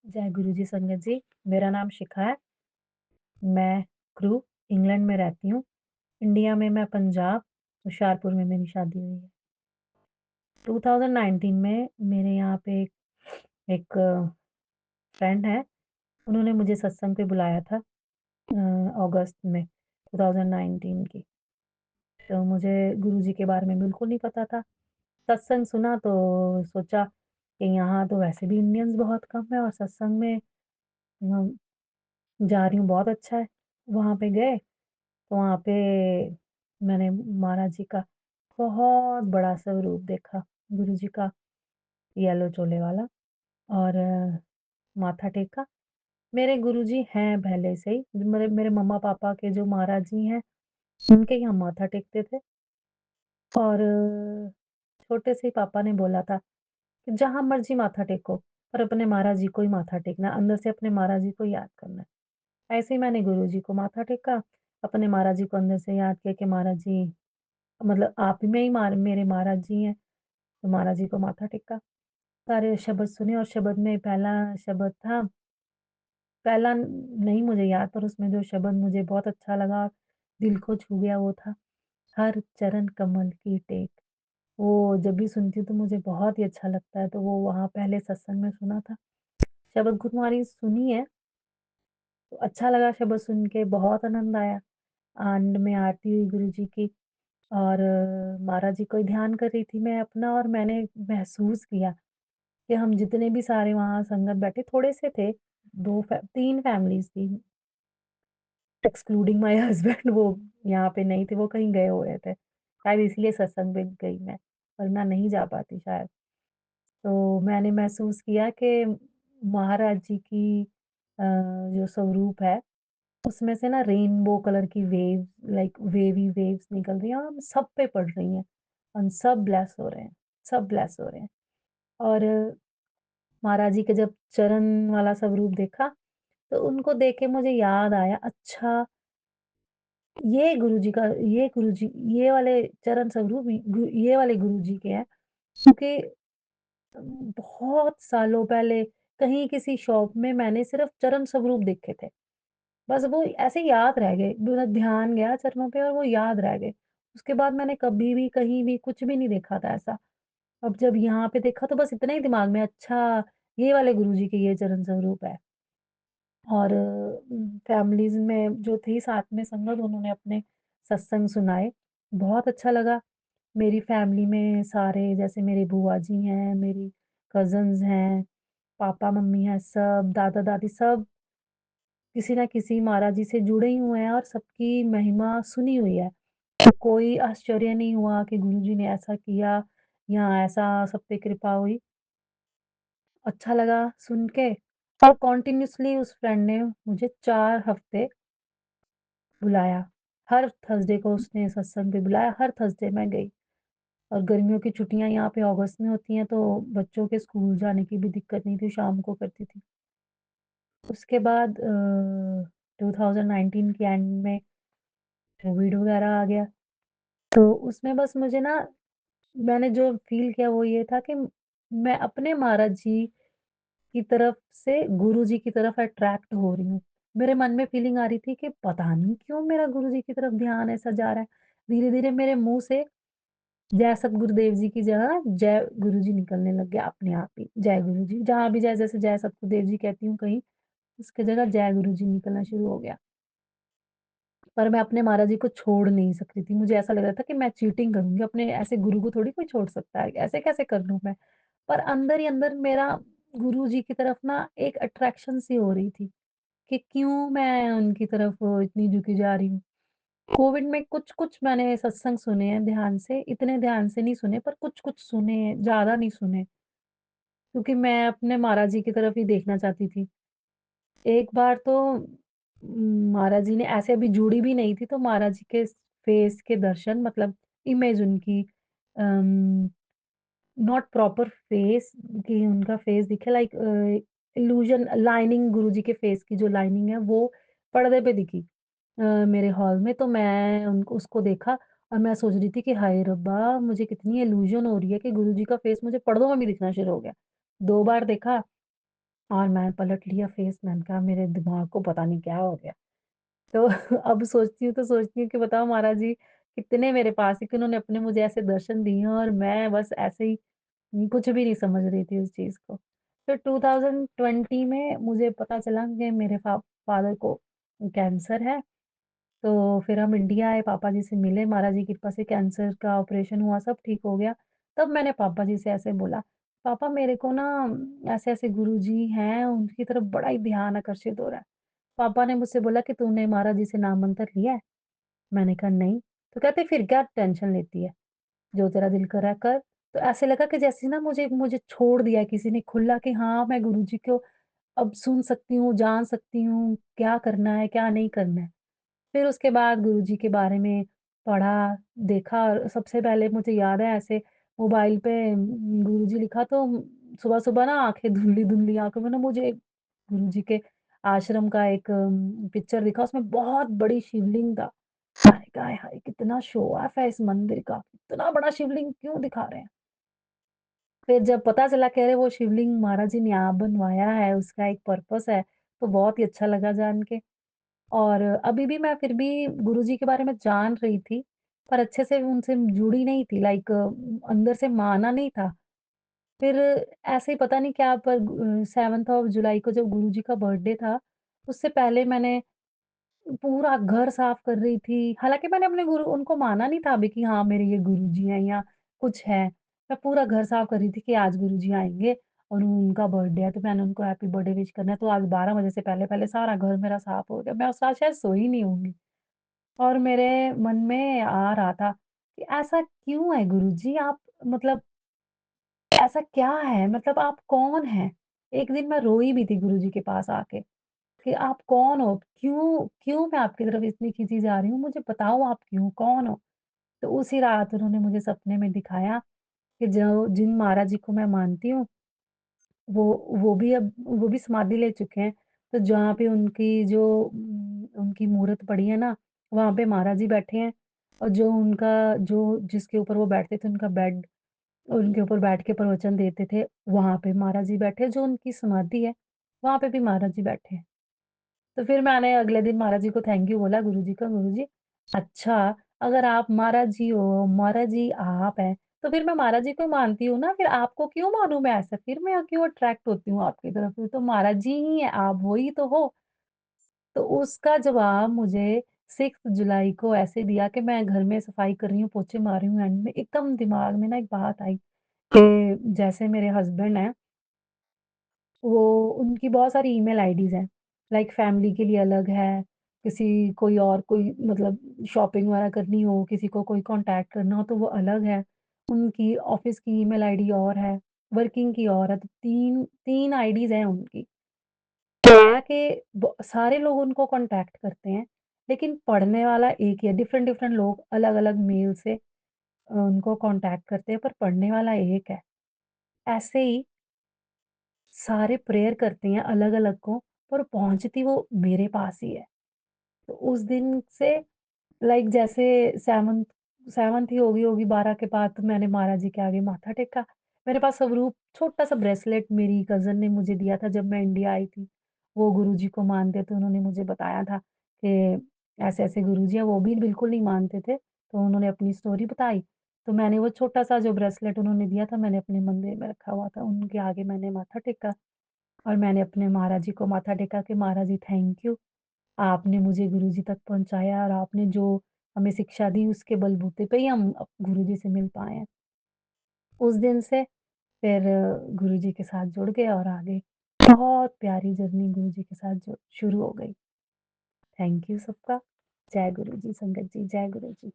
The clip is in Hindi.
जय गुरु जी संगत जी, मेरा नाम शिखा है। मैं क्रू इंग्लैंड में रहती हूँ। इंडिया में मैं पंजाब, होशियारपुर में मेरी शादी हुई है। 2019 में मेरे यहाँ पे एक फ्रेंड है, उन्होंने मुझे सत्संग पे बुलाया था अगस्त में 2019 की। तो मुझे गुरु जी के बारे में बिल्कुल नहीं पता था। सत्संग सुना तो सोचा कि यहाँ तो वैसे भी इंडियंस बहुत कम है और सत्संग में जा रही हूँ बहुत अच्छा है। वहाँ पे गए तो वहाँ पे मैंने महाराज जी का बहुत बड़ा स्वरूप देखा, गुरु जी का येलो चोले वाला और माथा टेका। मेरे गुरुजी हैं पहले से ही, मेरे मेरे मम्मा-पापा के जो महाराज जी हैं, उनके यहाँ माथा टेकते थे और छोटे से ही पापा ने बोला था कि जहाँ मर्ज़ी माथा टेको, पर अपने महाराज जी को ही माथा टेकना, अंदर से अपने महाराज जी को याद करना है। ऐसे ही मैंने गुरुजी को माथा टेका, अपने महाराज जी को अंदर से याद किया कि महाराज जी मतलब आप ही में ही मेरे महाराज जी हैं, तो महाराज जी को माथा टेका। सारे शब्द सुने और शब्द में पहला शब्द था, पहला नहीं मुझे याद पर उसमें जो शब्द मुझे बहुत अच्छा लगा, दिल को छू गया वो था, हर चरण कमल की टेक। वो जब भी सुनती हूँ तो मुझे बहुत ही अच्छा लगता है, तो वो वहाँ पहले सत्संग में सुना था। शब्द गुरुवारी सुनी है, तो अच्छा लगा शब्द सुन के, बहुत आनंद आया। एंड में आरती हुई गुरुजी की और महाराज जी को ही ध्यान कर रही थी मैं अपना और मैंने महसूस किया कि हम जितने भी सारे वहाँ संगत बैठे, थोड़े से थे, 3 फैमिलीज़ थी, एक्सक्लूडिंग माय हस्बैंड वो यहाँ पे नहीं थे, वो कहीं गए हुए थे। शायद इसलिए सत्संग में गई मैं, वरना नहीं जा पाती शायद। तो मैंने महसूस किया कि महाराज जी की जो स्वरूप है, उसमें से ना रेनबो कलर की वेव्स लाइक वेवी वेव्स निकल रही हैं और हम सब पे पड़ रही हैं। हम सब ब्लेस हो रहे हैं, सब ब्लेस हो रहे हैं। और महाराज जी के जब चरण वाला स्वरूप देखा, तो उनको देख के मुझे याद आया, अच्छा ये गुरुजी का ये गुरुजी ये वाले चरण स्वरूप ये वाले गुरुजी के हैं, क्योंकि बहुत सालों पहले कहीं किसी शॉप में मैंने सिर्फ़ चरण स्वरूप देखे थे। बस वो ऐसे ही याद रह गए, मेरा ध्यान गया चरणों पे और वो याद रह गए। उसके बाद मैंने कभी भी, कहीं भी, कुछ भी नहीं देखा था ऐसा। अब जब यहाँ पे देखा तो बस इतना ही दिमाग में अच्छा ये वाले गुरुजी के ये चरण स्वरूप है। और फैमिलीज़ में जो थी साथ में संगत उन्होंने अपने सत्संग सुनाए, बहुत अच्छा लगा। मेरी फैमिली में सारे जैसे मेरी बुआ जी हैं, मेरी कज़िन्स हैं, पापा-मम्मी हैं, सब दादा-दादी सब किसी न किसी महाराज जी से जुड़े ही हुए हैं और सबकी महिमा सुनी हुई है। तो कोई आश्चर्य नहीं हुआ कि गुरुजी ने ऐसा किया या ऐसा सब पे कृपा हुई। अच्छा लगा सुन के और कंटिन्यूअसली उस फ्रेंड ने मुझे 4 हफ्ते बुलाया। हर थर्सडे को उसने सत्संग पे बुलाया, हर थर्सडे मैं गई और गर्मियों की छुट्टियाँ यहाँ पे अगस्त में होती हैं, तो बच्चों के स्कूल जाने की भी दिक्कत नहीं थी, शाम को करती थी। उसके बाद 2019 के एंड में कोविड वगैरह आ गया, तो उसमें बस मुझे ना मैंने जो फ़ील किया वो ये था कि मैं अपने महाराज जी की तरफ से गुरुजी की तरफ अट्रैक्ट हो रही हूँ। मेरे मन में फीलिंग आ रही थी कि पता नहीं क्यों मेरा गुरुजी की तरफ ध्यान ऐसा जा रहा है। धीरे-धीरे मेरे मुँह से जय सतगुरुदेव जी की जगह जय गुरुजी निकलने लग गया अपने आप ही। जय गुरुजी, जहाँ भी जैसे जय सतगुरुदेव जी कहती हूँ कहीं, उसकी जगह जय गुरुजी निकलना शुरू हो गया। पर मैं अपने महाराज जी को छोड़ नहीं सक रही थी। मुझे ऐसा लग रहा था कि मैं चीटिंग करूँगी, अपने ऐसे गुरु को थोड़ी कोई छोड़ सकता है, ऐसे कैसे कर लूँ मैं? पर अंदर ही अंदर मेरा गुरु जी की तरफ ना एक अट्रैक्शन सी हो रही थी कि क्यों मैं उनकी तरफ इतनी झुकी जा रही हूँ। कोविड में कुछ-कुछ मैंने सत्संग सुने हैं ध्यान से, इतने ध्यान से नहीं सुने पर कुछ-कुछ सुने, ज़्यादा नहीं सुने, क्योंकि मैं अपने महाराज जी की तरफ ही देखना चाहती थी। एक बार तो महाराज जी ने ऐसे अभी जुड़ी भी नहीं थी, तो महाराज जी के फेस के दर्शन मतलब इमेज उनकी अम, नॉट प्रॉपर फेस कि उनका फेस दिखे लाइक इल्यूज़न लाइनिंग गुरुजी के फेस की जो लाइनिंग है वो पर्दे पे दिखी मेरे हॉल में, तो मैं उनको उसको देखा और मैं सोच रही थी कि हाय रब्बा! मुझे कितनी इल्यूज़न हो रही है कि गुरुजी का फेस मुझे पर्दों में भी दिखना शुरू हो गया। 2 बार देखा और मैं पलट लिया फेस, मैंने कहा मेरे दिमाग को पता नहीं क्या हो गया। तो अब सोचती हूँ तो सोचती हूँ कि बताओ महाराज जी कितने मेरे पास है कि उन्होंने अपने मुझे ऐसे दर्शन दिए हैं और मैं बस ऐसे ही कुछ भी नहीं समझ रही थी उस चीज़ को। तो 2020 में मुझे पता चला कि मेरे फादर को कैंसर है। तो फिर हम इंडिया आए, पापा जी से मिले, महाराज जी की कृपा से कैंसर का ऑपरेशन हुआ, सब ठीक हो गया। तब मैंने पापा जी से ऐसे बोला, "पापा मेरे को ना ऐसे-ऐसे गुरुजी हैं, उनकी तरफ बड़ा ही ध्यान आकर्षित हो रहा है।" पापा ने मुझसे बोला कि, "तूने महाराज जी से नाम मंत्र लिया है?" मैंने कहा, "नहीं।" तो कहते, "फिर क्या टेंशन लेती है? जो तेरा दिल कर रहा है कर।" तो ऐसे लगा कि जैसे ना मुझे मुझे छोड़ दिया है किसी ने खुला कि हाँ, मैं गुरुजी को अब सुन सकती हूँ, जान सकती हूँ, क्या करना है, क्या नहीं करना है। फिर उसके बाद गुरुजी के बारे में पढ़ा, देखा और सबसे पहले मुझे याद है ऐसे मोबाइल पे गुरुजी लिखा तो सुबह-सुबह ना आँखें धुंधली-धुंधली आँखों में ना मुझे गुरुजी के आश्रम का एक पिक्चर दिखा, उसमें बहुत बड़ी शिवलिंग था। मैंने कहा, "हाय हाय! कितना शो ऑफ है इस मंदिर का, इतना बड़ा शिवलिंग क्यों दिखा रहे हैं?" फिर जब पता चला कि अरे वो शिवलिंग महाराज जी ने आप बनवाया है, उसका एक पर्पस है, तो बहुत ही अच्छा लगा जान के। और अभी भी मैं फिर भी गुरुजी के बारे में जान रही थी, पर अच्छे से उनसे जुड़ी नहीं थी लाइक अंदर से माना नहीं था। फिर ऐसे ही पता नहीं क्या पर 7th ऑफ जुलाई को जब गुरुजी का बर्थडे था, उससे पहले मैंने पूरा घर साफ कर रही थी। हालाँकि मैंने अपने गुरु उनको माना नहीं था अभी कि हाँ, मेरे ये गुरुजी हैं या कुछ है। मैं पूरा घर साफ कर रही थी कि आज गुरुजी आएँगे और उनका बर्थडे है, तो मैंने उनको हैप्पी बर्थडे विश करना है। तो आज 12 बजे से पहले-पहले सारा घर मेरा साफ हो गया। मैं उस रात शायद सोई नहीं होंगी और मेरे मन में आ रहा था कि ऐसा क्यों है गुरुजी आप मतलब ऐसा क्या है? मतलब आप कौन हैं? एक दिन मैं रोई भी थी गुरुजी के पास आके। कि आप कौन हो? क्यों क्यों मैं आपकी तरफ इतनी खींची जा रही हूँ? मुझे बताओ आप क्यों? कौन हो? तो उसी रात उन्होंने मुझे सपने में दिखाया कि जो जिन महाराज जी को मैं मानती हूँ, वो वो भी समाधि ले चुके हैं। तो जहाँ पे उनकी जो उनकी मूरत पड़ी है ना, वहाँ पे महाराज जी बैठे हैं और जो उनका जो जिसके ऊपर वो बैठते थे, उनका बेड उनके ऊपर बैठ के प्रवचन देते थे, वहाँ पे महाराज जी बैठे। जो उनकी समाधि है, वहाँ पे भी महाराज जी बैठे हैं। तो फिर मैंने अगले दिन महाराज जी को थैंक यू बोला गुरुजी का, गुरुजी अच्छा अगर आप महाराज जी हो, महाराज जी आप हैं, तो फिर मैं महाराज जी को ही मानती हूँ ना, फिर आपको क्यों मानूँ मैं ऐसा? फिर मैं क्यों अट्रैक्ट होती हूँ आपकी तरफ? फिर तो महाराज जी ही हैं, आप वो ही तो हो। तो उसका जवाब मुझे 6 जुलाई को ऐसे दिया कि मैं घर में सफाई कर रही हूँ, पोछे मार रही हूँ एंड में एकदम दिमाग में ना एक बात आई कि जैसे मेरे हस्बैंड हैं वो उनकी बहुत सारी ईमेल आईडीज़ हैं, लाइक फैमिली के लिए अलग है, किसी कोई और कोई मतलब शॉपिंग वगैरह करनी हो, किसी को कोई कॉन्टैक्ट करना हो तो वो अलग है। उनकी ऑफ़िस की ईमेल आईडी और है, वर्किंग की और है, तो 3 आईडीज़ हैं उनकी। क्या है कि ब सारे लोग उनको कॉन्टैक्ट करते हैं, लेकिन पढ़ने वाला एक ही है, डिफ़रेंट-डिफ़रेंट लोग अलग-अलग मेल से उनको कॉन्टैक्ट करते हैं पर पढ़ने वाला एक है। ऐसे ही सारे प्रेयर करते हैं अलग-अलग को, पर पहुँचती वो मेरे पास ही है। तो उस दिन से लाइक जैसे 7th 7th ही हो गई होगी 12 के बाद तो मैंने महाराज जी के आगे माथा टेका। मेरे पास स्वरूप छोटा-सा ब्रेसलेट मेरी कज़न ने मुझे दिया था जब मैं इंडिया आई थी। वो गुरुजी को मानते थे, उन्होंने मुझे बताया था कि ऐसे-ऐसे गुरुजी हैं, वो भी बिल्कुल नहीं मानते थे। तो उन्होंने अपनी स्टोरी बताई, तो मैंने वो छोटा-सा जो ब्रेसलेट उन्होंने दिया था मैंने अपने मंदिर में रखा हुआ था। उनके आगे मैंने माथा टेका और मैंने अपने महाराज जी को माथा टेका कि महाराज जी थैंक यू। आपने मुझे गुरुजी तक पहुँचाया और आपने जो हमें शिक्षा दी उसके बलबूते पे ही हम गुरुजी से मिल पाए हैं। उस दिन से फिर गुरुजी के साथ जुड़ गए और आगे बहुत प्यारी जर्नी गुरुजी के साथ जो शुरू हो गई। थैंक यू सबका। जय गुरुजी, संगत जी, जय गुरुजी।